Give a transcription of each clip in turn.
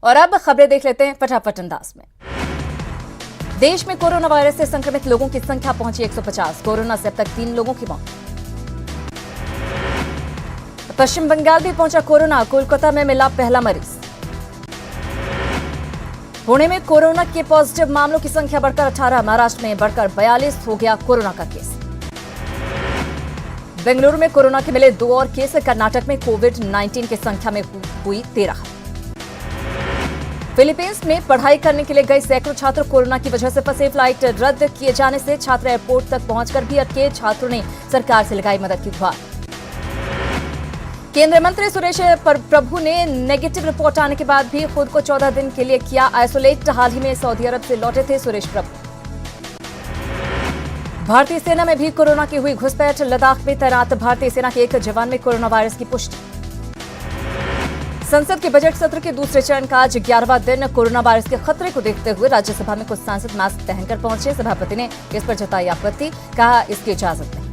और अब खबरें देख लेते हैं फटाफट अंदाज में। देश में कोरोना वायरस से संक्रमित लोगों की संख्या पहुंची 150। कोरोना से अब तक 3 लोगों की मौत। पश्चिम बंगाल भी पहुंचा कोरोना। कोलकाता में मिला पहला मरीज। पुणे में कोरोना के पॉजिटिव मामलों की संख्या बढ़कर 18। महाराष्ट्र में बढ़कर 42 हो गया कोरोना का केस। बेंगलुरु में कोरोना के मिले 2 और केस। कर्नाटक में कोविड-19 की संख्या में हुई 13। फिलीपींस में पढ़ाई करने के लिए गए सैकड़ों छात्र कोरोना की वजह से फंसे। फ्लाइट रद्द किए जाने से छात्र एयरपोर्ट तक पहुंचकर भी अटके। छात्रों ने सरकार से लगाई मदद की गुहार। केंद्रीय मंत्री सुरेश प्रभु ने नेगेटिव रिपोर्ट आने के बाद भी खुद को 14 दिन के लिए किया आइसोलेट। हाल ही में सऊदी अरब से लौटे थे सुरेश प्रभु। भारतीय सेना में भी कोरोना की हुई घुसपैठ। लद्दाख में तैनात भारतीय सेना के एक जवान में कोरोना वायरस की पुष्टि। संसद के बजट सत्र के दूसरे चरण का आज 11वां दिन। कोरोना वायरस के खतरे को देखते हुए राज्यसभा में कुछ सांसद मास्क पहनकर पहुंचे। सभापति ने इस पर जताई आपत्ति, कहा इसकी इजाजत नहीं।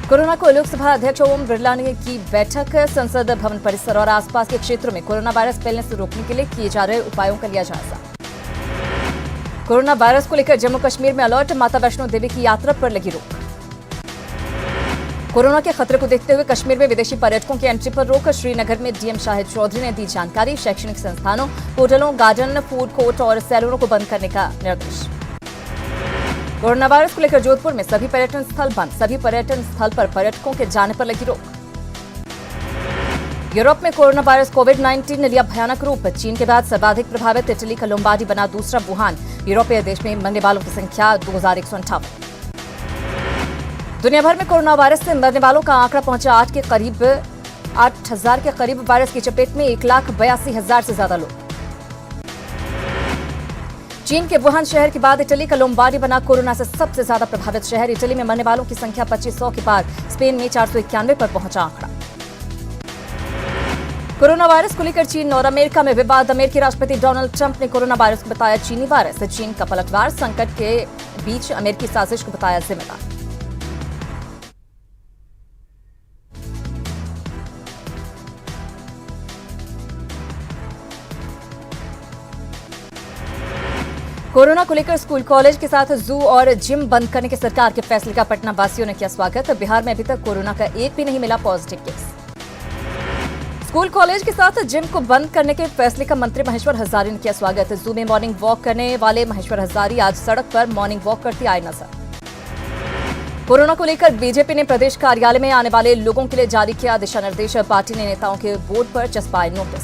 कोरोना को लोकसभा अध्यक्ष ओम बिरला ने की बैठक। संसद भवन परिसर और आसपास के क्षेत्रों में कोरोना वायरस फैलने से रोकने के लिए किए जा रहे उपायों का लिया जायजा। कोरोना वायरस को लेकर जम्मू कश्मीर में अलर्ट। माता वैष्णो देवी की यात्रा पर लगी रोक। कोरोना के खतरे को देखते हुए कश्मीर में विदेशी पर्यटकों की एंट्री पर रोक। श्रीनगर में डीएम शाहिद चौधरी ने दी जानकारी। शैक्षणिक संस्थानों, होटलों, गार्डन, फूड कोर्ट और सैलूनों को बंद करने का निर्देश। कोरोना वायरस को लेकर जोधपुर में सभी पर्यटन स्थल बंद। सभी पर्यटन स्थल पर पर्यटकों के जाने पर लगी रोक। यूरोप में कोरोना वायरस कोविड-19 ने लिया भयानक रूप। चीन के बाद सर्वाधिक प्रभावित इटली का लोम्बार्डी बना दूसरा वुहान। यूरोपीय देश में मरने वालों की संख्या 2158। दुनिया भर में कोरोना वायरस से मरने वालों का आंकड़ा पहुंचा 8,000 के करीब। वायरस की चपेट में 1,82,000 से ज्यादा लोग। चीन के वुहान शहर के बाद इटली का लोम्बार्डी बना कोरोना से सबसे ज्यादा प्रभावित शहर। इटली में मरने वालों की संख्या 2500 के पार। स्पेन में 491 पर पहुंचा आंकड़ा। कोरोना वायरस को लेकर चीन और अमेरिका में विवाद। अमेरिकी राष्ट्रपति डोनाल्ड ट्रंप ने कोरोना वायरस को बताया चीनी वायरस। चीन का पलटवार। संकट के बीच अमेरिकी साजिश को बताया जिम्मेदार। कोरोना को लेकर स्कूल कॉलेज के साथ जू और जिम बंद करने के सरकार के फैसले का पटना वासियों ने किया स्वागत। बिहार में अभी तक कोरोना का एक भी नहीं मिला पॉजिटिव केस। स्कूल कॉलेज के साथ जिम को बंद करने के फैसले का मंत्री महेश्वर हजारी ने किया स्वागत। जू में मॉर्निंग वॉक करने वाले महेश्वर हजारी आज सड़क पर मॉर्निंग वॉक करते आए नजर। कोरोना को लेकर बीजेपी ने प्रदेश कार्यालय में आने वाले लोगों के लिए जारी किया दिशा निर्देश। पार्टी ने नेताओं के बोर्ड पर चस्पाए नोटिस।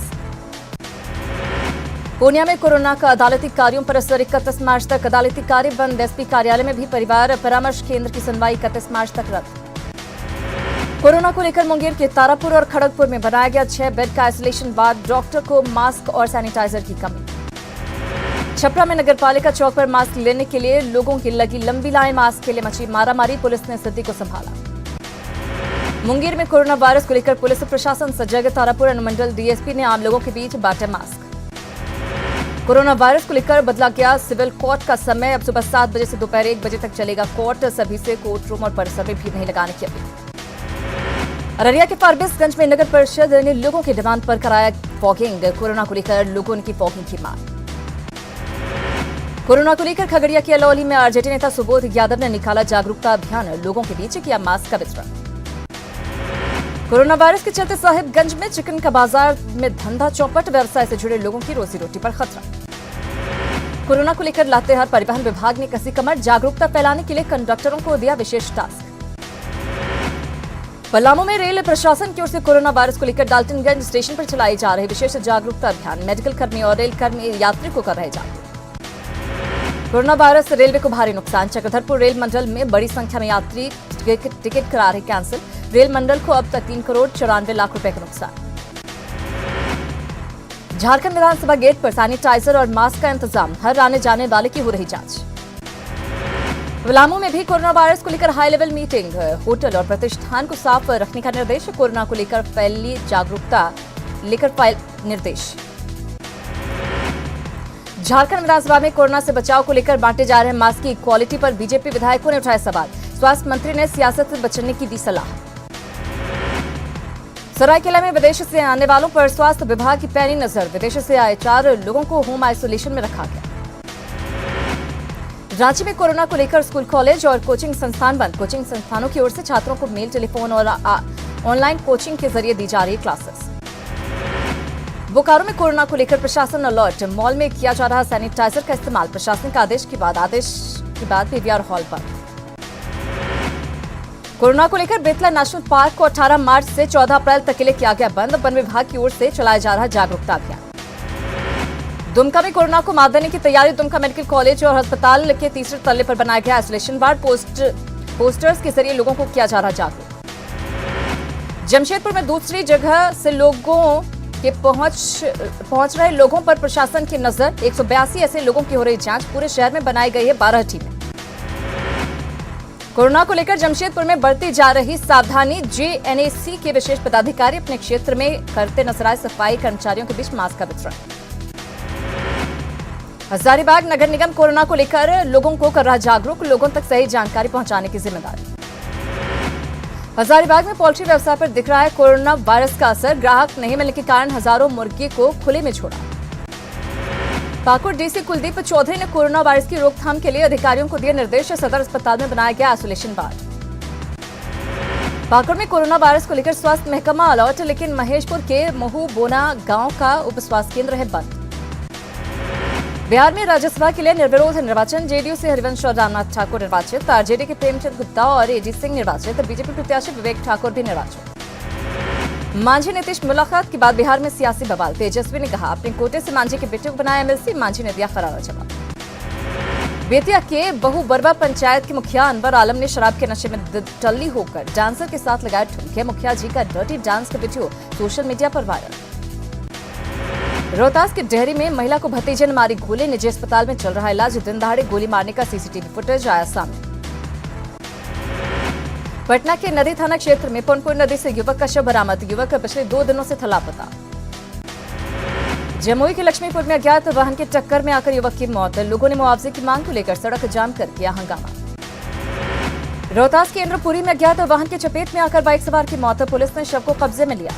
पूर्णिया में कोरोना का अदालती कार्यों पर असर। 31 मार्च तक अदालती कार्य बंद। एसपी कार्यालय में भी परिवार परामर्श केंद्र की सुनवाई 31 मार्च तक रद्द। कोरोना को लेकर मुंगेर के तारापुर और खड़गपुर में बनाया गया 6 बेड का आइसोलेशन वार्ड। डॉक्टर को मास्क और सैनिटाइजर की कमी। छपरा में नगरपालिका चौक पर मास्क लेने के लिए लोगों की लगी लंबी लाइन। मास्क के लिए मची मारामारी। पुलिस ने स्थिति को संभाला। मुंगेर में कोरोना वायरस को लेकर पुलिस प्रशासन सजग। तारापुर अनुमंडल डीएसपी ने आम लोगों के बीच बांटे मास्क। कोरोना वायरस को लेकर बदला गया सिविल कोर्ट का समय। अब सुबह 7 बजे से दोपहर 1 बजे तक चलेगा कोर्ट। सभी से कोर्ट रूम और परिसर में भीड़ नहीं लगाने की अपील। अररिया के फारबिसगंज में नगर परिषद ने लोगों की डिमांड पर कराया फॉगिंग। कोरोना को लेकर लोगों ने की फॉगिंग की मांग। कोरोना को लेकर खगड़िया के अलौली में आरजेडी नेता सुबोध यादव ने निकाला जागरूकता अभियान। लोगों के बीच किया मास्क का वितरण। कोरोना वायरस के चलते साहिबगंज में चिकन का बाजार में धंधा चौपट। व्यवसाय से जुड़े लोगों की रोजी रोटी पर खतरा। कोरोना को लेकर लातेहार परिवहन विभाग ने कसी कमर। जागरूकता फैलाने के लिए कंडक्टरों को दिया विशेष टास्क। पलामू में रेल प्रशासन की ओर से कोरोना वायरस को लेकर डाल्टनगंज स्टेशन पर चलाए जा रहे विशेष जागरूकता अभियान। मेडिकल कर्मी और रेल कर्मी यात्री को कर रहे जागरूक। कोरोना वायरस रेलवे को भारी नुकसान। चक्रधरपुर रेल मंडल में बड़ी संख्या में यात्री टिकट करा रहे कैंसिल। रेल मंडल को अब तक 3,94,00,000 रुपए का नुकसान। झारखंड विधानसभा गेट पर सैनिटाइजर और मास्क का इंतजाम। हर आने जाने वाले की हो रही जांच। पलामू में भी कोरोना वायरस को लेकर हाई लेवल मीटिंग। होटल और प्रतिष्ठान को साफ रखने का निर्देश। कोरोना को लेकर फैली जागरूकता लेकर फाइल निर्देश। झारखंड विधानसभा में कोरोना से बचाव को लेकर बांटे जा रहे मास्क की क्वालिटी पर बीजेपी विधायकों ने उठाए सवाल। स्वास्थ्य मंत्री ने सियासत से बचने की दी सलाह। सरायकेला में विदेश से आने वालों पर स्वास्थ्य विभाग की पैनी नजर। विदेश से आए 4 लोगों को होम आइसोलेशन में रखा गया। रांची में कोरोना को लेकर स्कूल, कॉलेज और कोचिंग संस्थान बंद। कोचिंग संस्थानों की ओर से छात्रों को मेल, टेलीफोन और ऑनलाइन कोचिंग के जरिए दी जा रही क्लासेस। बोकारो में कोरोना को लेकर प्रशासन अलर्ट। मॉल में किया जा रहा सैनिटाइजर का इस्तेमाल। प्रशासनिक आदेश के बाद पीवीआर हॉल पर। कोरोना को लेकर बेतला नेशनल पार्क को 18 मार्च से 14 अप्रैल तक के लिए किया गया बंद। वन विभाग की ओर से चलाया जा रहा जागरूकता अभियान। दुमका में कोरोना को मात देने की तैयारी। दुमका मेडिकल कॉलेज और अस्पताल के तीसरे तल्ले पर बनाया गया आइसोलेशन वार्ड। पोस्टर्स के जरिए लोगों को किया जा रहा जागरूक। जमशेदपुर में दूसरी जगह से लोगों के पहुंच रहे लोगों पर प्रशासन की नजर। 182 ऐसे लोगों की हो रही जांच। पूरे शहर में बनाई गई है 12 टीमें। कोरोना को लेकर जमशेदपुर में बढ़ती जा रही सावधानी। जेएनएसी के विशेष पदाधिकारी अपने क्षेत्र में करते नजर आए सफाई कर्मचारियों के बीच मास्क का वितरण। हजारीबाग नगर निगम कोरोना को लेकर लोगों को कर रहा जागरूक। लोगों तक सही जानकारी पहुंचाने की जिम्मेदारी। हजारीबाग में पोल्ट्री व्यवसाय पर दिख रहा है कोरोना वायरस का असर। ग्राहक नहीं मिलने के कारण हजारों मुर्गी को खुले में छोड़ा। पाकुड़ डीसी कुलदीप चौधरी ने कोरोना वायरस की रोकथाम के लिए अधिकारियों को दिए निर्देश। सदर अस्पताल में बनाया गया आइसोलेशन वार्ड। पाकुड़ में कोरोना वायरस को लेकर स्वास्थ्य महकमा अलर्ट, लेकिन महेशपुर के महूबोना गांव का उप स्वास्थ्य केंद्र है बंद। बिहार में राज्यसभा के लिए निर्विरोध निर्वाचन। जेडीयू से हरिवंश और रामनाथ ठाकुर निर्वाचित। आरजेडी के प्रेमचंद गुप्ता और एजी सिंह निर्वाचित। बीजेपी प्रत्याशी विवेक ठाकुर भी निर्वाचित। मांझी नीतीश मुलाकात के बाद बिहार में सियासी बवाल। तेजस्वी ने कहा अपने कोटे से मांझी के बेटे को बनाया एमएलसी। मांझी ने दिया करारा जवाब। बेतिया के बहुबरवा पंचायत के मुखिया अनवर आलम ने शराब के नशे में टल्ली होकर डांसर के साथ लगाए ठुमके। मुखिया जी का डर्टी डांस का वीडियो सोशल मीडिया पर वायरल। रोहतास के डेहरी में महिला को भतीजे ने मारी गोली। निजी अस्पताल में चल रहा इलाज। दिन दहाड़े गोली मारने का सीसीटीवी फुटेज आया सामने। पटना के नदी थाना क्षेत्र में पुनपुर नदी से युवक का शव बरामद। युवक पिछले 2 दिनों से था लापता। जमुई के लक्ष्मीपुर में अज्ञात वाहन की टक्कर में आकर युवक की मौत। लोगों ने मुआवजे की मांग को लेकर सड़क जाम कर किया हंगामा। रोहतास के इंद्रपुरी में अज्ञात वाहन की चपेट में आकर बाइक सवार की मौत। पुलिस ने शव को कब्जे में लिया।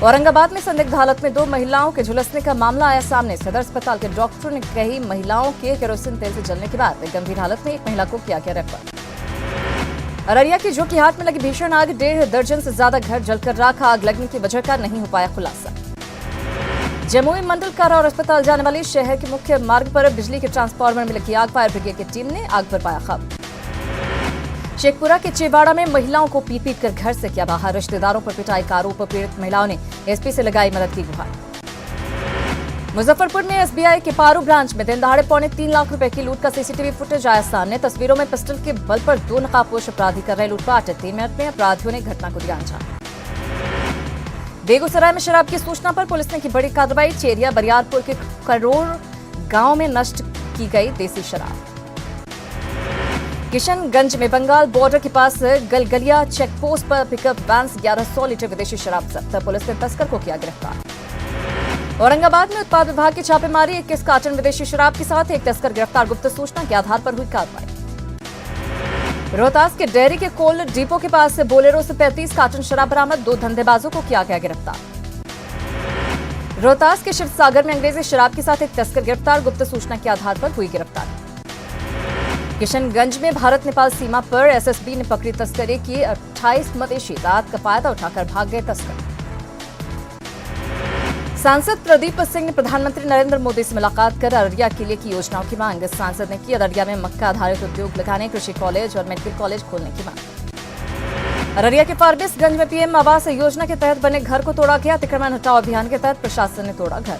औरंगाबाद में संदिग्ध हालत में 2 महिलाओं के झुलसने का मामला आया सामने। सदर अस्पताल के डॉक्टरों ने कही महिलाओं के केरोसिन तेल से जलने के बाद गंभीर हालत में एक महिला को किया गया रेफर। अररिया की जोकीहाट में लगी भीषण आग। 1.5 दर्जन से ज्यादा घर जलकर राख। आग लगने की वजह का नहीं हो पाया खुलासा। जमुई मंडल कारा और अस्पताल जाने वाली शहर के मुख्य मार्ग पर बिजली के ट्रांसफार्मर में लगी आग। फायर ब्रिगेड की टीम ने आग पर पाया काबू। शेखपुरा के चेवाड़ा में महिलाओं को पीट कर घर से किया बाहर। रिश्तेदारों पर पिटाई का आरोप। पीड़ित महिलाओं ने एसपी से लगाई मदद की गुहार। मुजफ्फरपुर में एसबीआई के पारू ब्रांच में दिन दहाड़े 3.25 लाख रुपए की लूट का सीसीटीवी फुटेज आया सामने। तस्वीरों में पिस्टल के बल पर 2 नकाबपोश अपराधी कर रहे लूटपाट। 3 मिनट में अपराधियों ने घटना को दिया अंजाम। बेगूसराय में शराब की सूचना पर पुलिस ने की बड़ी कार्रवाई। चेरिया बरियारपुर के करोड़ गांव में नष्ट की गई देसी शराब। किशनगंज में बंगाल बॉर्डर के पास गलगलिया चेकपोस्ट पर पिकअप वैन से 1100 लीटर विदेशी शराब जब्त। पुलिस ने तस्कर को किया गिरफ्तार। औरंगाबाद में उत्पाद विभाग की छापेमारी। 21 कार्टन विदेशी शराब के साथ एक तस्कर गिरफ्तार। गुप्त सूचना के आधार पर हुई कार्रवाई। रोहतास के डेयरी के कोल डिपो के पास बोलेरो से 35 कार्टन शराब बरामद। 2 धंधेबाजों को किया गया गिरफ्तार। रोहतास के शिवसागर में अंग्रेजी शराब के साथ एक तस्कर गिरफ्तार। गुप्त सूचना के आधार पर हुई गिरफ्तारी। किशनगंज में भारत नेपाल सीमा पर एसएसबी ने पकड़ी तस्करी की 28 मवेशी। रात का फायदा उठाकर भाग गए तस्कर। सांसद प्रदीप सिंह ने प्रधानमंत्री नरेंद्र मोदी से मुलाकात कर अररिया किले की योजनाओं की मांग। सांसद ने की अररिया में मक्का आधारित उद्योग लगाने, कृषि कॉलेज और मेडिकल कॉलेज खोलने की मांग। अररिया के फारबिसगंज में पीएम आवास योजना के तहत बने घर को तोड़ा गया। अतिक्रमण हटाओ अभियान के तहत प्रशासन ने तोड़ा घर।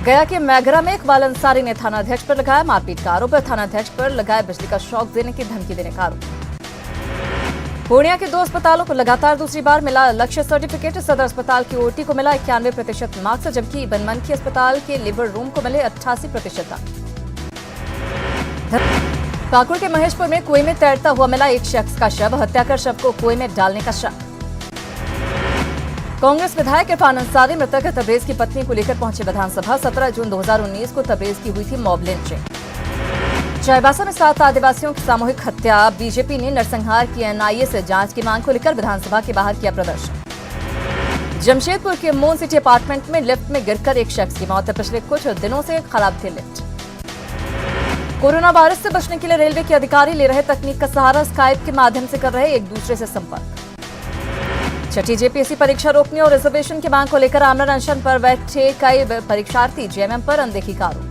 गया के मैगरा में इकबाल अंसारी ने थानाध्यक्ष पर लगाया मारपीट का आरोप। थानाध्यक्ष पर लगाया बिजली का शॉक देने की धमकी देने का आरोप। पूर्णिया के 2 अस्पतालों को लगातार दूसरी बार मिला लक्ष्य सर्टिफिकेट। सदर अस्पताल की ओटी को मिला 91% मार्क्स, जबकि बनमनखी अस्पताल के लिवर रूम को मिले 88%। पाकुड़ के महेशपुर में कुएं में तैरता हुआ मिला एक शख्स का शव। हत्या कर शव को कुएं में डालने का शक। कांग्रेस विधायक इरफान अंसारी मृतक तबरेज की पत्नी को लेकर पहुंचे विधानसभा। 17 जून 2019 को तबरेज की हुई थी मॉब लिंचिंग। चाईबासा में 7 आदिवासियों की सामूहिक हत्या। बीजेपी ने नरसंहार की एनआईए से जांच की मांग को लेकर विधानसभा के बाहर किया प्रदर्शन। जमशेदपुर के मून सिटी अपार्टमेंट में लिफ्ट में गिरकर एक शख्स की मौत। पिछले कुछ दिनों से खराब थी लिफ्ट। कोरोना वायरस से बचने के लिए रेलवे के अधिकारी ले रहे तकनीक का सहारा। स्काइप के माध्यम से कर रहे एक दूसरे से संपर्क। छठी जेपीएससी परीक्षा रोकने और रिजर्वेशन की मांग को लेकर आमरण अनशन पर बैठे कई परीक्षार्थी। जेएमएम पर अनदेखी का आरोप।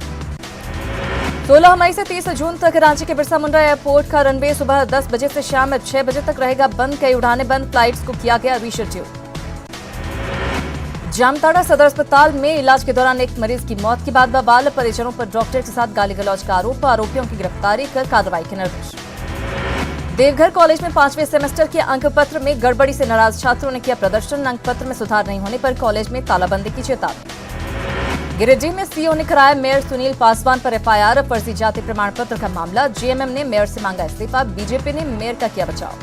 16 मई से 30 जून तक रांची के बिरसा मुंडा एयरपोर्ट का रनवे सुबह 10 बजे से शाम 6 बजे तक रहेगा बंद। कई उड़ानें बंद, फ्लाइट्स को किया गया रीशेड्यूल। जामताड़ा सदर अस्पताल में इलाज के दौरान एक मरीज की मौत के बाद बवाल। परिजनों पर डॉक्टर के साथ गाली गलौज का आरोप। आरोपियों की गिरफ्तारी कर कार्रवाई के निर्देश। देवघर कॉलेज में 5वें सेमेस्टर के अंक पत्र में गड़बड़ी से नाराज छात्रों ने किया प्रदर्शन। अंक पत्र में सुधार नहीं होने पर कॉलेज में तालाबंदी की चेतावनी। गिरिडीह में सीओ ने कराया मेयर सुनील पासवान पर एफआईआर। फर्जी जाति प्रमाण पत्र का मामला। जेएमएम ने मेयर से मांगा इस्तीफा। बीजेपी ने मेयर का किया बचाव।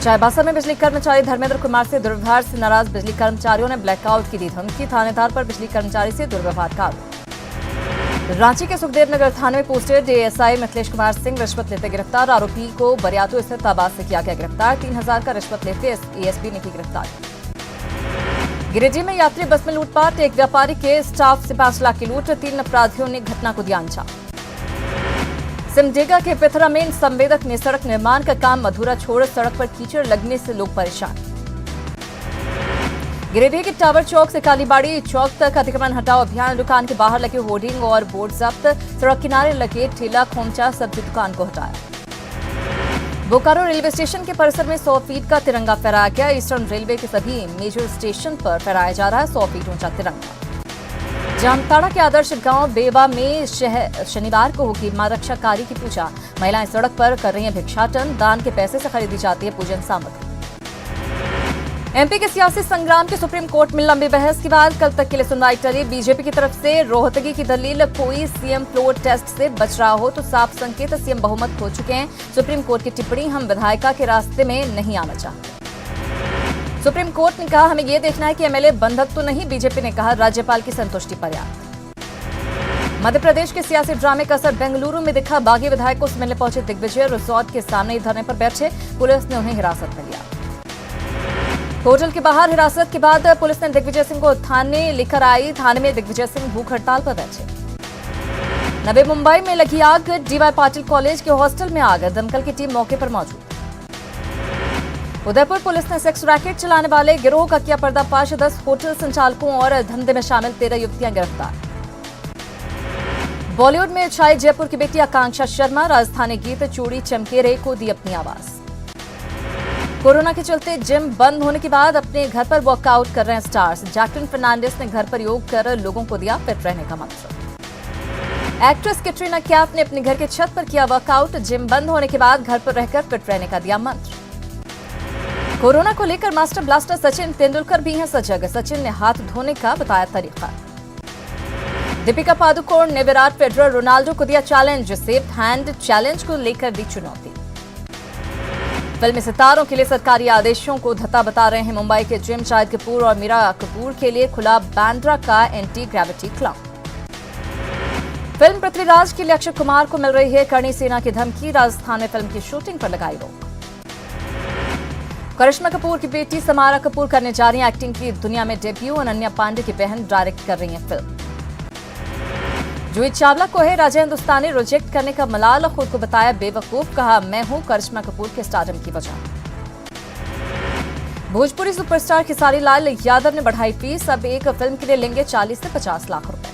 चाईबासा में बिजली कर्मचारी धर्मेंद्र कुमार से दुर्व्यवहार से नाराज बिजली कर्मचारियों ने ब्लैकआउट की दी धमकी। थानेदार पर बिजली कर्मचारी से दुर्व्यवहार का आरोप। रांची के सुखदेव नगर थाने में पोस्टेड एएसआई मिथिलेश कुमार सिंह रिश्वत लेते गिरफ्तार। आरोपी को बरियातू स्थित आवास से किया गया गिरफ्तार। 3000 का रिश्वत लेते एएसपी ने की गिरफ्तारी। गिरिडीह में यात्री बस में लूटपाट। एक व्यापारी के स्टाफ से 5 लाख की लूट। 3 अपराधियों ने घटना को दिया अंजाम। सिमडेगा के पिथरा में संवेदक ने सड़क निर्माण का काम अधूरा छोड़ सड़क पर कीचड़ लगने से लोग परेशान। गिरिडीह के टावर चौक से कालीबाड़ी चौक तक अतिक्रमण हटाओ अभियान। दुकान के बाहर लगे होर्डिंग और बोर्ड जब्त। सड़क किनारे लगे ठेला खोमचा सब्जी दुकान को हटाया। बोकारो रेलवे स्टेशन के परिसर में 100 फीट का तिरंगा फहराया गया। ईस्टर्न रेलवे के सभी मेजर स्टेशन पर फहराया जा रहा है 100 फीट ऊंचा तिरंगा। जामताड़ा के आदर्श गांव बेवा में शनिवार को होगी मां रक्षाकारी की पूजा। महिलाएं सड़क पर कर रही हैं भिक्षाटन। दान के पैसे से खरीदी जाती है पूजन सामग्री। एमपी के सियासी संग्राम की सुप्रीम कोर्ट में लंबी बहस के बाद कल तक के लिए सुनवाई टली। बीजेपी की तरफ से रोहतगी की दलील कोई सीएम फ्लोर टेस्ट से बच रहा हो तो साफ संकेत सीएम बहुमत खो चुके हैं। सुप्रीम कोर्ट की टिप्पणी हम विधायिका के रास्ते में नहीं आना चाहते। सुप्रीम कोर्ट ने कहा हमें यह देखना है कि एमएलए बंधक तो नहीं। बीजेपी ने कहा राज्यपाल की संतुष्टि पर्याप्त। मध्य प्रदेश के सियासी ड्रामे का असर बेंगलुरु में दिखा। बागी विधायकों से मिलने पहुंचे दिग्विजय रिजॉर्ट के सामने ही धरने पर बैठे। पुलिस ने उन्हें हिरासत में लिया। होटल के बाहर हिरासत के बाद पुलिस ने दिग्विजय सिंह को थाने लेकर आई। थाने में दिग्विजय सिंह भूख हड़ताल पर बैठे। नवी मुंबई में लगी आग। डीवाई पाटिल कॉलेज के हॉस्टल में आग। दमकल की टीम मौके पर मौजूद। उदयपुर पुलिस ने सेक्स रैकेट चलाने वाले गिरोह का किया पर्दाफाश। 10 होटल संचालकों और धंधे में शामिल 13 युवतियां गिरफ्तार। बॉलीवुड में छाई जयपुर की बेटी आकांक्षा शर्मा। राजस्थानी गीत चूड़ी चमकेरे को दी अपनी आवाज। कोरोना के चलते जिम बंद होने के बाद अपने घर पर वर्कआउट कर रहे हैं स्टार्स। जैक्लिन फर्नांडिस ने घर पर योग कर लोगों को दिया फिट रहने का मंत्र। एक्ट्रेस कैटरीना कैफ ने अपने घर के छत पर किया वर्कआउट। जिम बंद होने के बाद घर पर रहकर फिट रहने का दिया मंत्र। कोरोना को लेकर मास्टर ब्लास्टर सचिन तेंदुलकर भी हैं सजग। सचिन ने हाथ धोने का बताया तरीका। दीपिका पादुकोण ने विराट, फेडरर, रोनाल्डो को दिया चैलेंज। सेफ हैंड चैलेंज को लेकर दी चुनौती। फिल्मी सितारों के लिए सरकारी आदेशों को धत्ता बता रहे हैं मुंबई के जिम। शाहिद कपूर और मीरा कपूर के लिए खुला बांद्रा का anti gravity club. Film Prithviraj के लिए अक्षय कुमार को मिल रही है करणी सेना की धमकी। राजस्थान में फिल्म की शूटिंग पर लगाई रोक। करिश्मा कपूर की बेटी समारा कपूर करने जा रही हैं एक्टिंग की दुनिया में डेब्यू। अनन्या पांडे की बहन डायरेक्ट कर रही हैं फिल्म। जूही चावला को है राजा हिंदुस्तानी रिजेक्ट करने का मलाल। खुद को बताया बेवकूफ। कहा मैं हूं करिश्मा कपूर के स्टारडम की वजह। भोजपुरी सुपरस्टार खेसारी लाल यादव ने बढ़ाई फीस। अब एक फिल्म के लिए लेंगे 40 से 50 लाख रुपए।